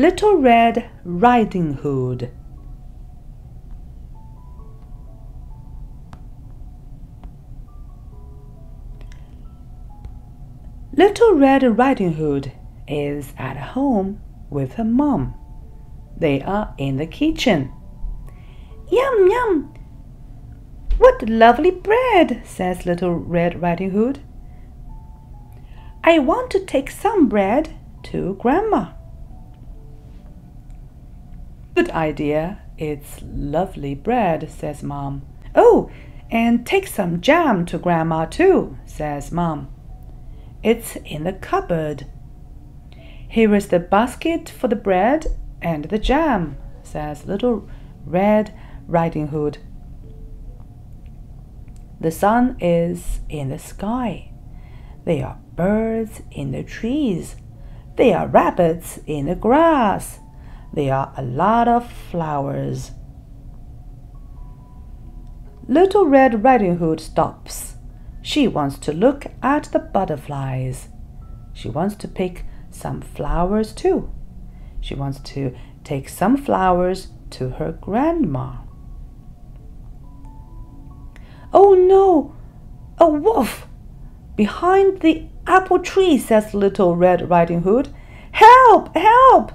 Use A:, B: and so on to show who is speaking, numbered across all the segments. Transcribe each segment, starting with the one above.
A: Little Red Riding Hood. Little Red Riding Hood is at home with her mom. They are in the kitchen. Yum, yum! What lovely bread, says Little Red Riding Hood. I want to take some bread to Grandma. Good idea. It's lovely bread, says Mom. Oh, and take some jam to Grandma too, says Mom. It's in the cupboard. Here is the basket for the bread and the jam, says Little Red Riding Hood. The sun is in the sky. There are birds in the trees. There are rabbits in the grass. There are a lot of flowers. Little Red Riding Hood stops. She wants to look at the butterflies. She wants to pick some flowers too. She wants to take some flowers to her grandma. Oh no! A wolf! Behind the apple tree, says Little Red Riding Hood. Help! Help!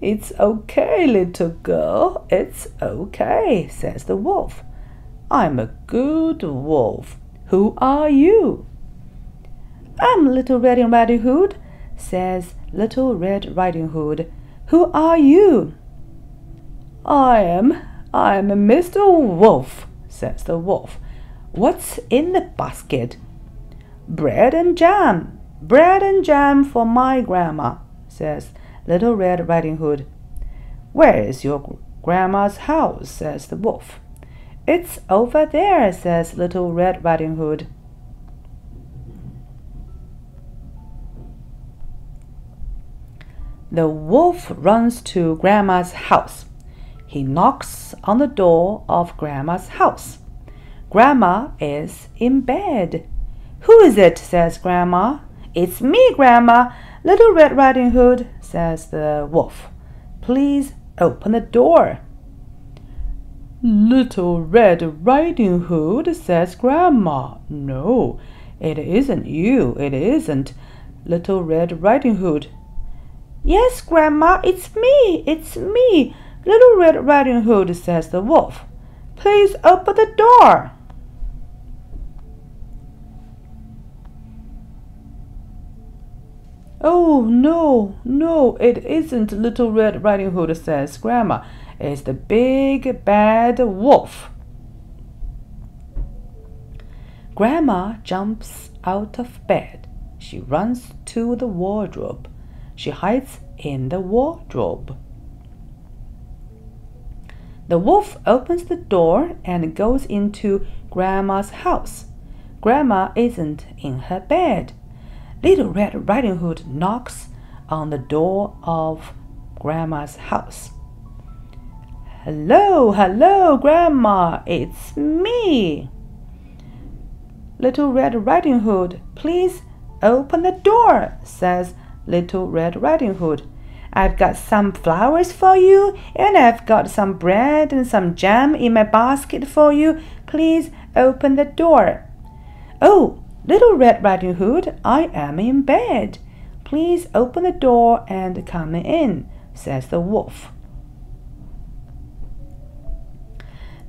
A: It's okay, little girl. It's okay, says the wolf. I'm a good wolf. Who are you? I'm Little Red Riding Hood, says Little Red Riding Hood. Who are you? I'm Mr. Wolf, says the wolf. What's in the basket? Bread and jam. Bread and jam for my grandma, says Little Red Riding Hood. Where is your grandma's house? Says the wolf. It's over there, says Little Red Riding Hood. The wolf runs to Grandma's house. He knocks on the door of Grandma's house. Grandma is in bed. Who is it? Says Grandma. It's me, Grandma. Little Red Riding Hood, says the wolf. Please open the door. Little Red Riding Hood, says Grandma. No, it isn't you. It isn't Little Red Riding Hood. Yes, Grandma, it's me. It's me. Little Red Riding Hood, says the wolf. Please open the door. Oh, no, no, it isn't Little Red Riding Hood, says Grandma. It's the big bad wolf. Grandma jumps out of bed. She runs to the wardrobe. She hides in the wardrobe. The wolf opens the door and goes into Grandma's house. Grandma isn't in her bed. Little Red Riding Hood knocks on the door of Grandma's house. Hello, hello, Grandma, it's me. Little Red Riding Hood, please open the door, says Little Red Riding Hood. I've got some flowers for you, and I've got some bread and some jam in my basket for you. Please open the door. Oh, Little Red Riding Hood, I am in bed. Please open the door and come in, says the wolf.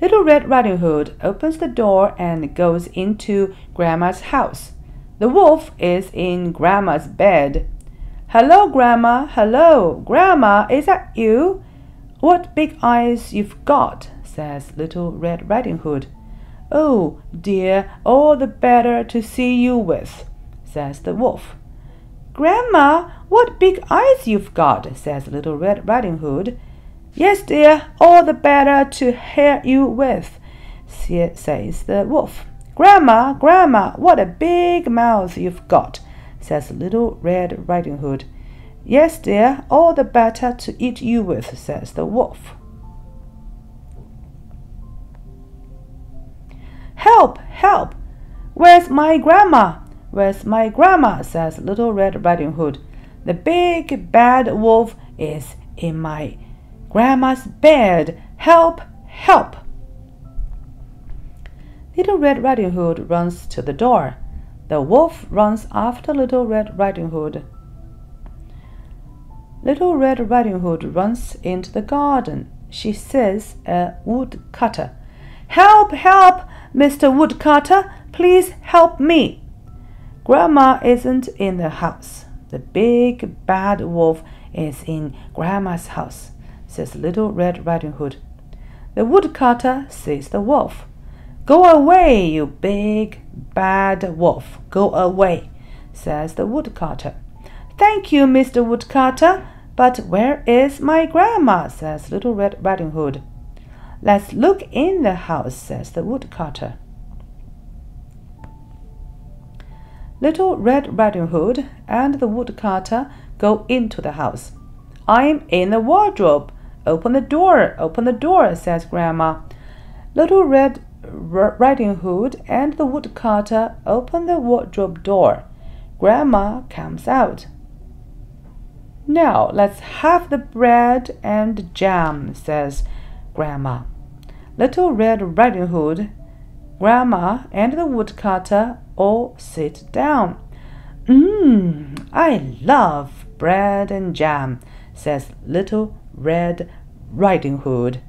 A: Little Red Riding Hood opens the door and goes into Grandma's house. The wolf is in Grandma's bed. Hello, Grandma. Hello, Grandma. Is that you? What big eyes you've got, says Little Red Riding Hood. Oh, dear, all the better to see you with, says the wolf. Grandma, what big eyes you've got, says Little Red Riding Hood. Yes, dear, all the better to hear you with, says the wolf. Grandma, Grandma, what a big mouth you've got, says Little Red Riding Hood. Yes, dear, all the better to eat you with, says the wolf. Help, help! Where's my grandma? Where's my grandma? Says Little Red Riding Hood. The big bad wolf is in my grandma's bed. Help! Help! Little Red Riding Hood runs to the door. The wolf runs after Little Red Riding Hood. Little Red Riding Hood runs into the garden. She sees a woodcutter. Help! Help! Mr. Woodcutter, please help me. Grandma isn't in the house. The big bad wolf is in Grandma's house, says Little Red Riding Hood. The woodcutter sees the wolf. Go away, you big bad wolf. Go away, says the woodcutter. Thank you, Mr. Woodcutter, but where is my grandma? Says Little Red Riding Hood. Let's look in the house, says the woodcutter. Little Red Riding Hood and the woodcutter go into the house. I'm in the wardrobe. Open the door, says Grandma. Little Red Riding Hood and the woodcutter open the wardrobe door. Grandma comes out. Now let's have the bread and jam, says Grandma. Little Red Riding Hood, Grandma, and the woodcutter all sit down. I love bread and jam, says Little Red Riding Hood.